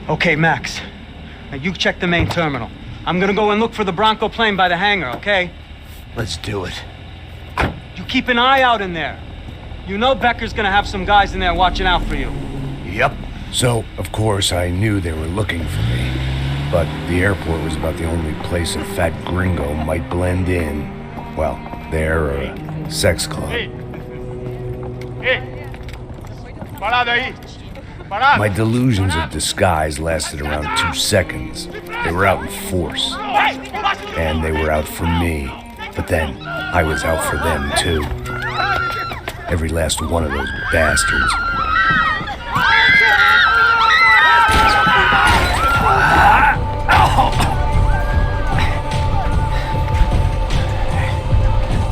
Okay, Max. Now you check the main terminal. I'm gonna go and look for the Bronco plane by the hangar, okay? Let's do it. You keep an eye out in there. You know Becker's gonna have some guys in there watching out for you. Yep. So, of course, I knew they were looking for me. But the airport was about the only place a fat gringo might blend in. Well, there or a sex club. My delusions of disguise lasted around 2 seconds. They were out in force. And they were out for me. But then, I was out for them, too. Every last one of those bastards.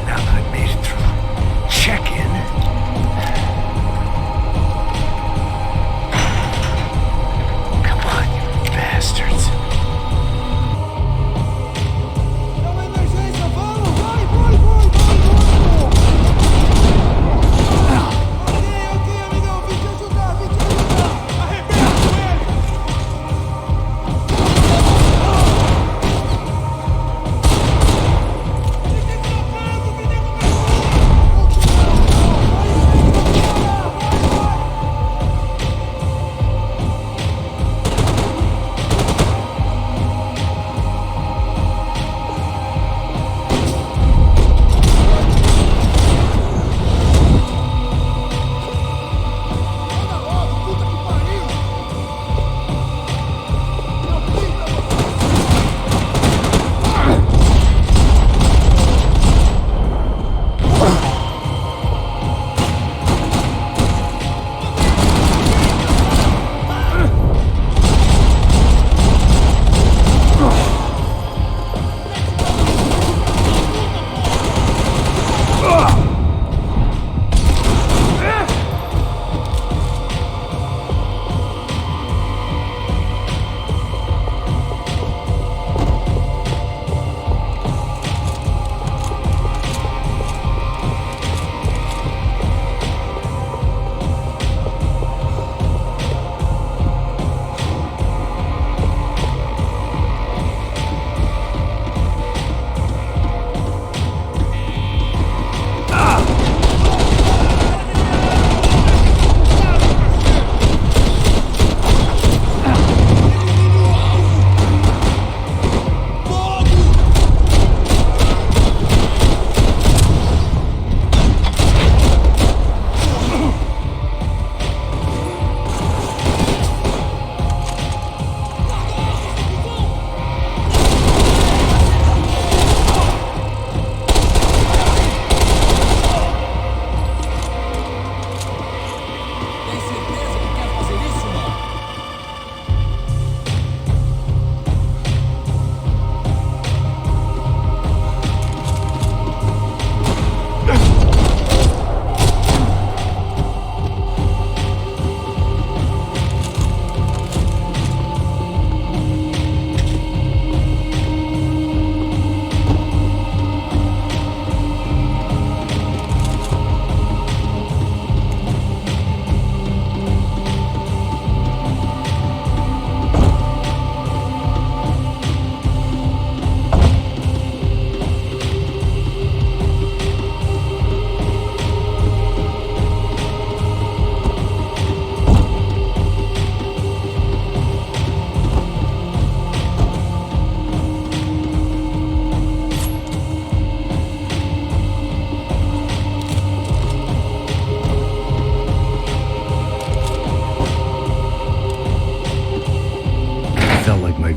Now that I made it through check-in. Come on, you bastards.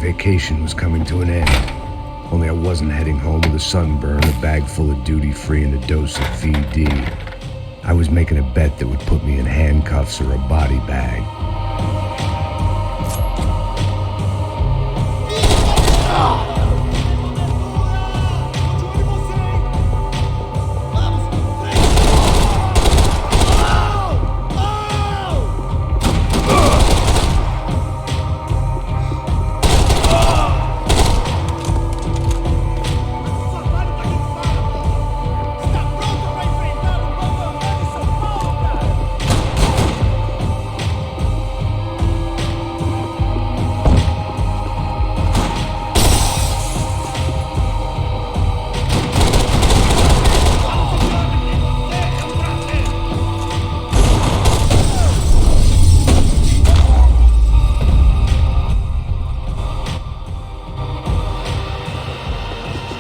Vacation was coming to an end. Only I wasn't heading home with a sunburn, a bag full of duty-free, and a dose of VD. I was making a bet that would put me in handcuffs or a body bag.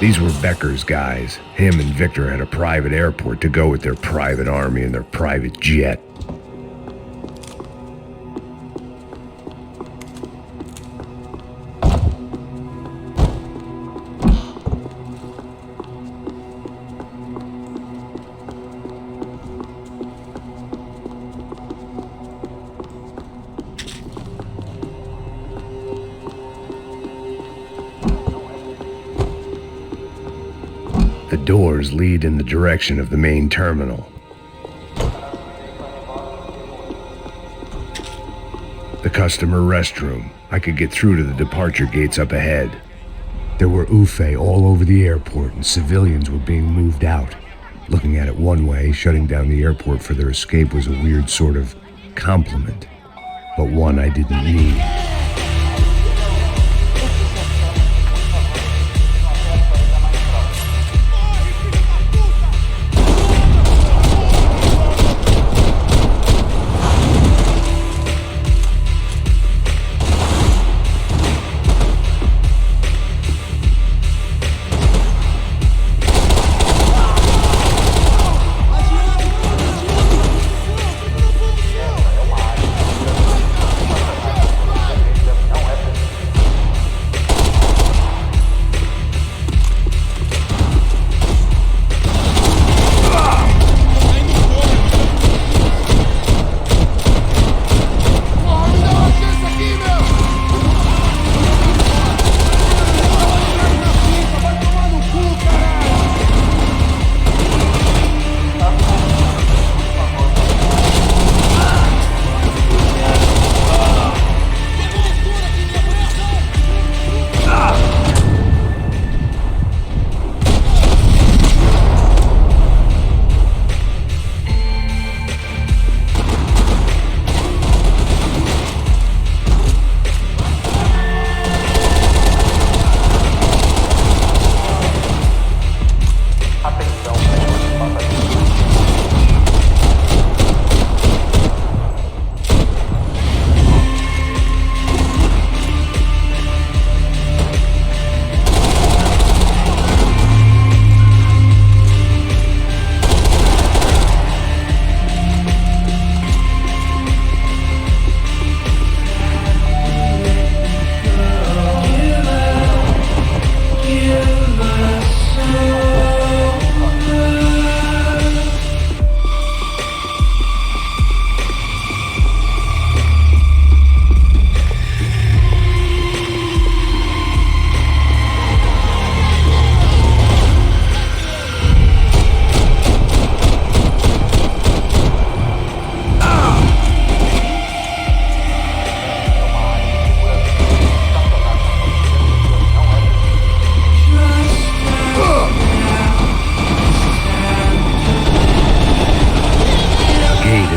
These were Becker's guys. Him and Victor had a private airport to go with their private army and their private jet. The doors lead in the direction of the main terminal. The customer restroom. I could get through to the departure gates up ahead. There were UFE all over the airport and civilians were being moved out. Looking at it one way, shutting down the airport for their escape was a weird sort of compliment, but one I didn't need.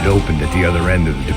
Opened at the other end of the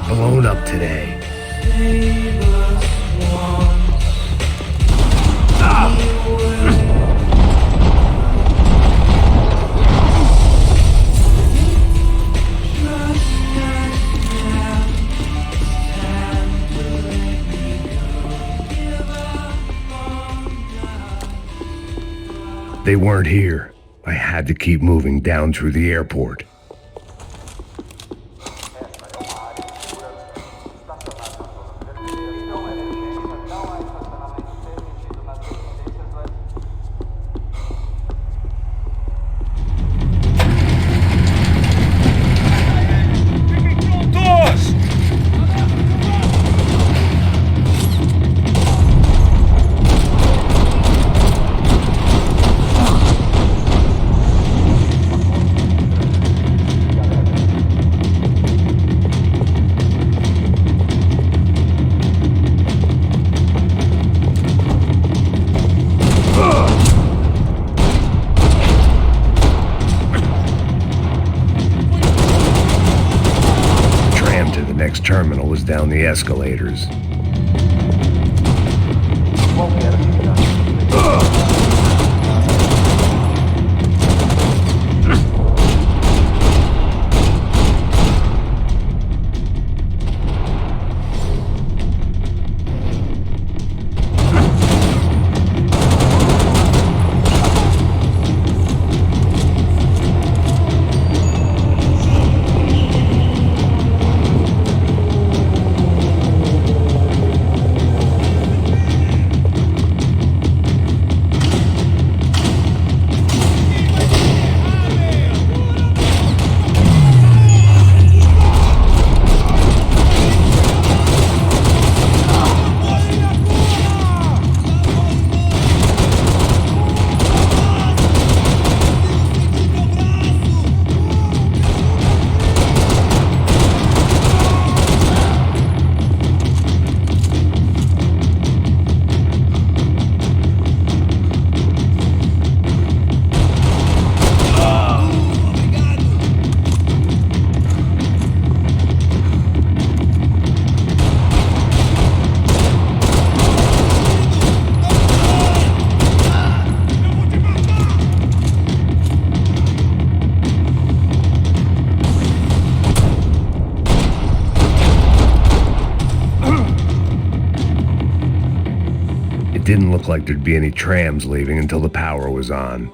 blown up today. They weren't here. I had to keep moving down through the airport. to the next terminal was down the escalators. Didn't look like there'd be any trams leaving until the power was on.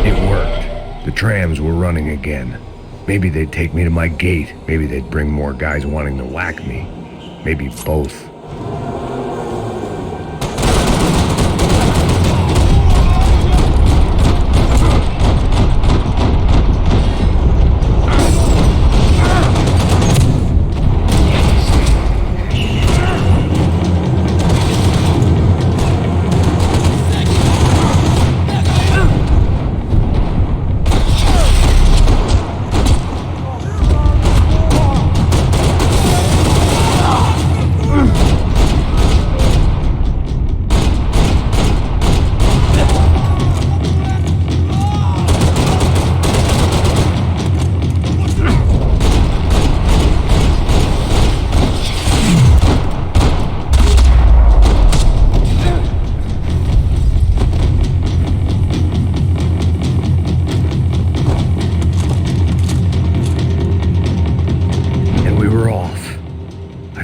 It worked. The trams were running again. Maybe they'd take me to my gate. Maybe they'd bring more guys wanting to whack me. Maybe both.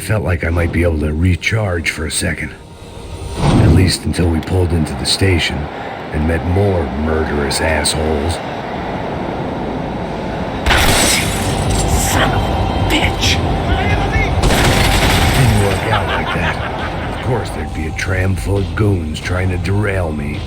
Felt like I might be able to recharge for a second. At least until we pulled into the station and met more murderous assholes. Son of a bitch! Didn't work out like that. Of course there'd be a tram full of goons trying to derail me.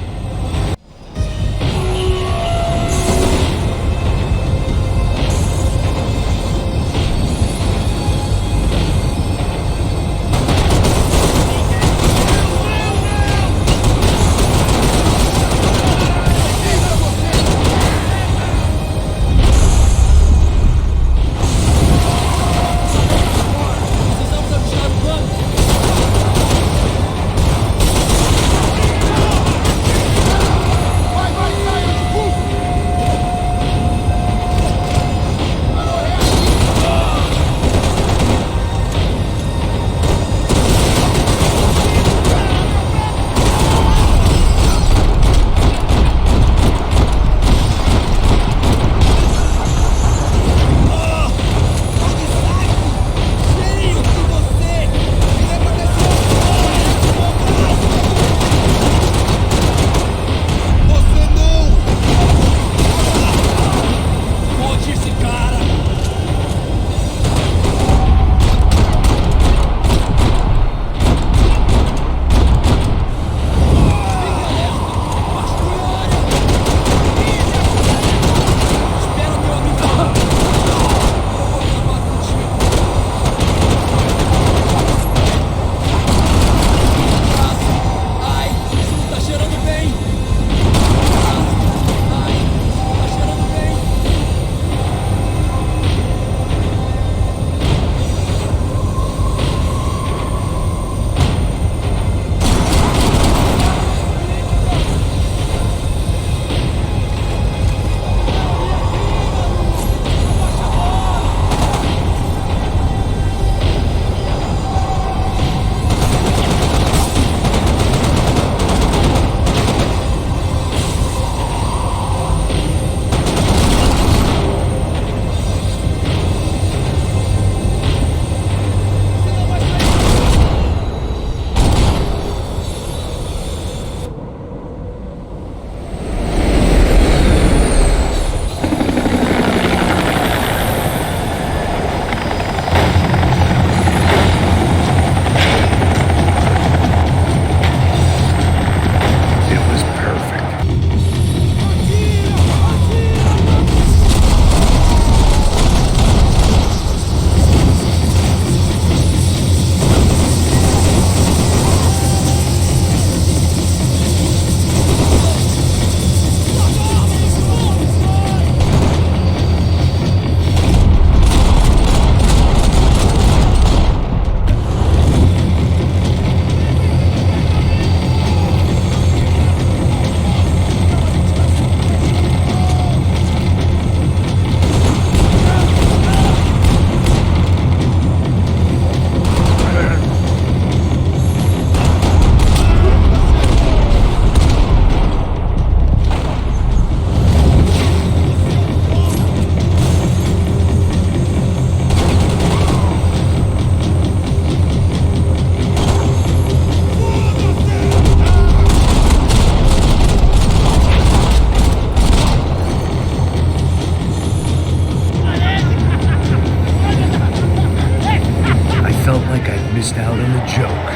like I'd missed out on a joke.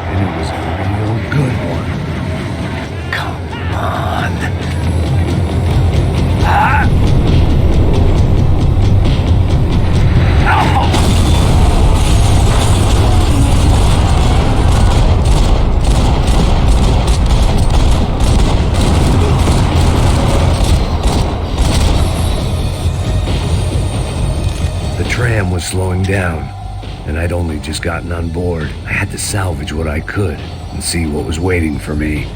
And it was a real good one. Come on. Ah! Ow! The tram was slowing down, and I'd only just gotten on board. I had to salvage what I could and see what was waiting for me.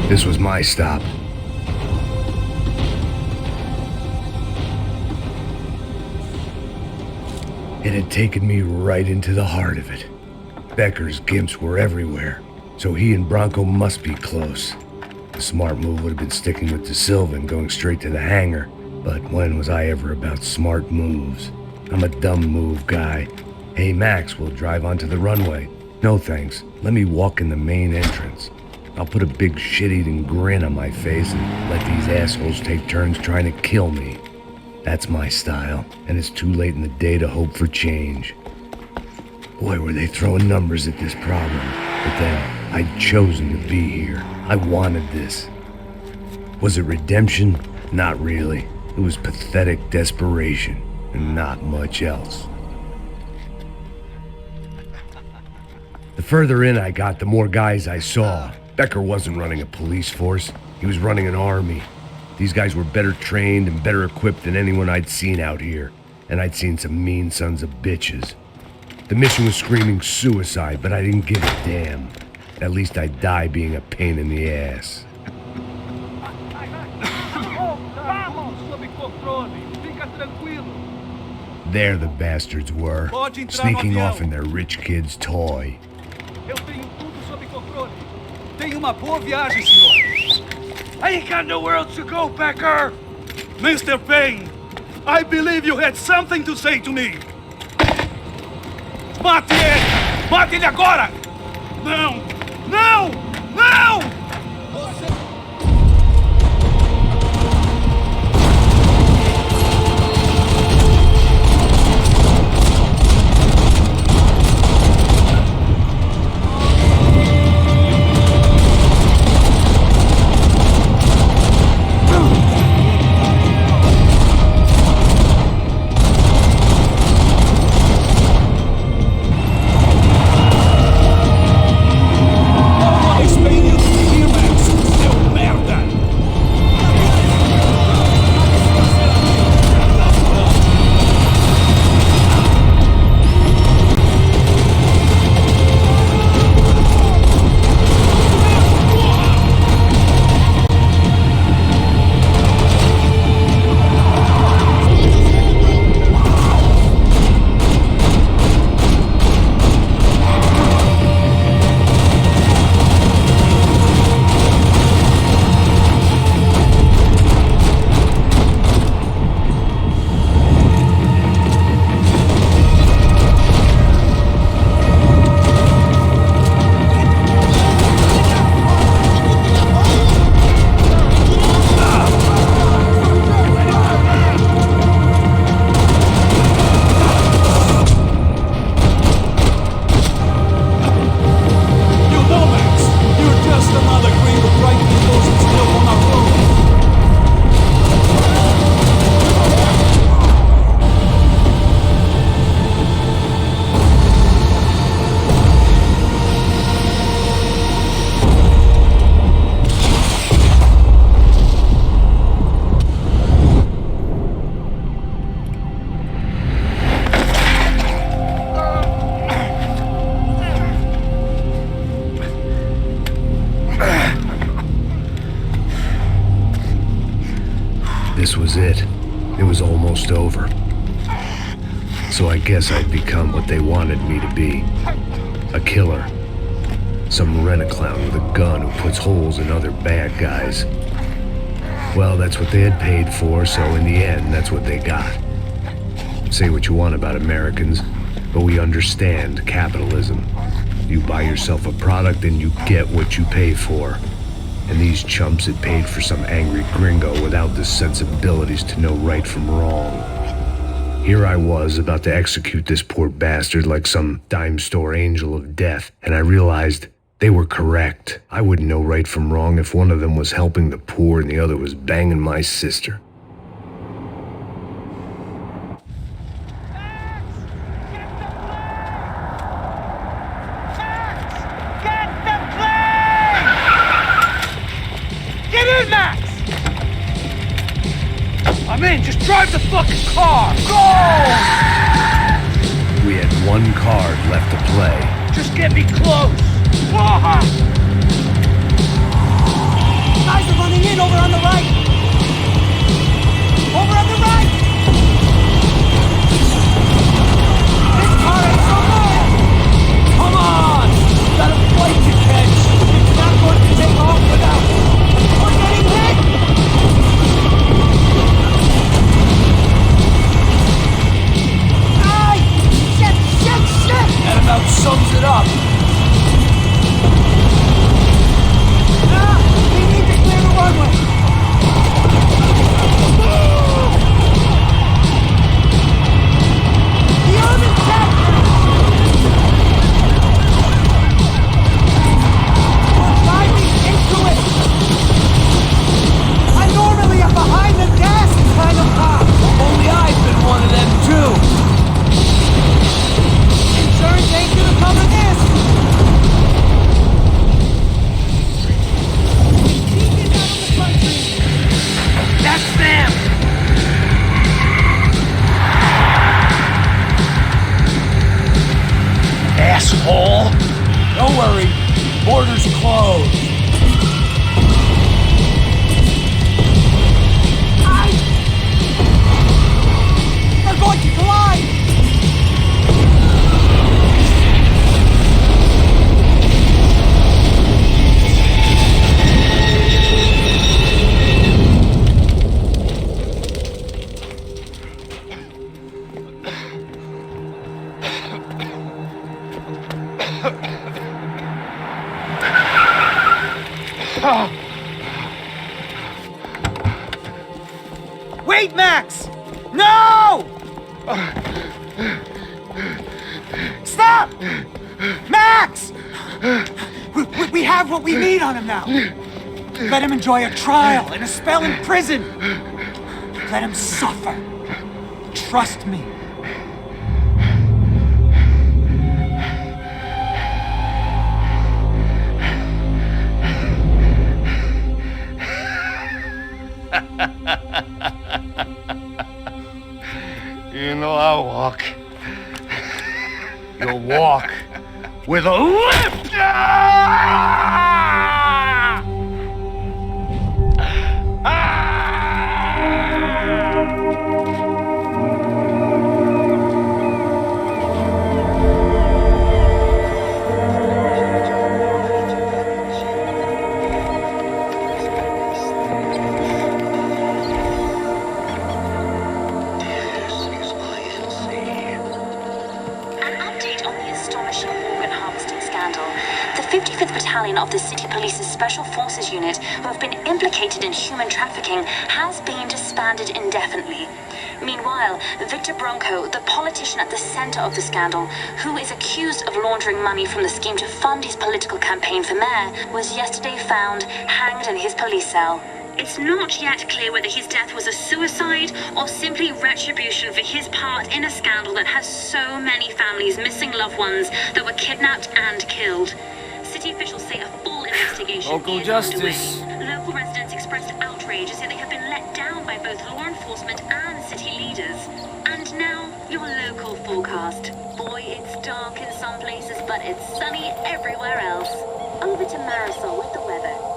This was my stop. It had taken me right into the heart of it. Becker's gimps were everywhere, so he and Branco must be close. The smart move would have been sticking with De Silva and going straight to the hangar, but when was I ever about smart moves? I'm a dumb move guy. Hey Max, we'll drive onto the runway. No thanks, let me walk in the main entrance. I'll put a big shit-eating grin on my face and let these assholes take turns trying to kill me. That's my style, and it's too late in the day to hope for change. Boy, were they throwing numbers at this problem. But then, I'd chosen to be here. I wanted this. Was it redemption? Not really. It was pathetic desperation, and not much else. The further in I got, the more guys I saw. Becker wasn't running a police force. He was running an army. These guys were better trained and better equipped than anyone I'd seen out here. And I'd seen some mean sons of bitches. The mission was screaming suicide, but I didn't give a damn. At least I'd die being a pain in the ass. There the bastards were, sneaking off in their rich kid's toy. Tenha uma boa viagem, senhor. I ain't got nowhere else to go, Becker! Mr. Payne, I believe you had something to say to me. Mate ele! Mate ele agora! Não! Não! Não! This was it. It was almost over. So I guess I'd become what they wanted me to be. A killer. Some rent-a-clown with a gun who puts holes in other bad guys. Well, that's what they had paid for, so in the end, that's what they got. Say what you want about Americans, but we understand capitalism. You buy yourself a product and you get what you pay for. And these chumps had paid for some angry gringo without the sensibilities to know right from wrong. Here I was about to execute this poor bastard like some dime store angel of death, and I realized they were correct. I wouldn't know right from wrong if one of them was helping the poor and the other was banging my sister. I'm in, just drive the fucking car! Go! We had one card left to play. Just get me close! Whoa! Guys are running in over on the right! Over on the right! This car ain't so good! Come on! Got a flight to catch! It's not going to take off without... We're getting hit! That about sums it up. We need to clear the runway. The arm is intact. We're driving into it. I normally am behind the gas kind of cop. Only I've been one of them too. Insurance ain't gonna cover this! Sneaking out of the country! That's them! Asshole! Don't worry, border's closed. They're going to collide! Wait, Max! No! Stop! Max! We have what we need on him now. Let him enjoy a trial and a spell in prison. Let him suffer. Trust me. You know I'll walk. You'll walk With a lift! Of the City Police's Special Forces Unit, who have been implicated in human trafficking, has been disbanded indefinitely. Meanwhile, Victor Branco, the politician at the center of the scandal, who is accused of laundering money from the scheme to fund his political campaign for mayor, was yesterday found hanged in his police cell. It's not yet clear whether his death was a suicide or simply retribution for his part in a scandal that has so many families missing loved ones that were kidnapped and killed. City officials say a full investigation Local is justice. underway. Local residents expressed outrage as they have been let down by both law enforcement and city leaders. And now, your local forecast. Boy, it's dark in some places, but it's sunny everywhere else. Over to Marisol with the weather.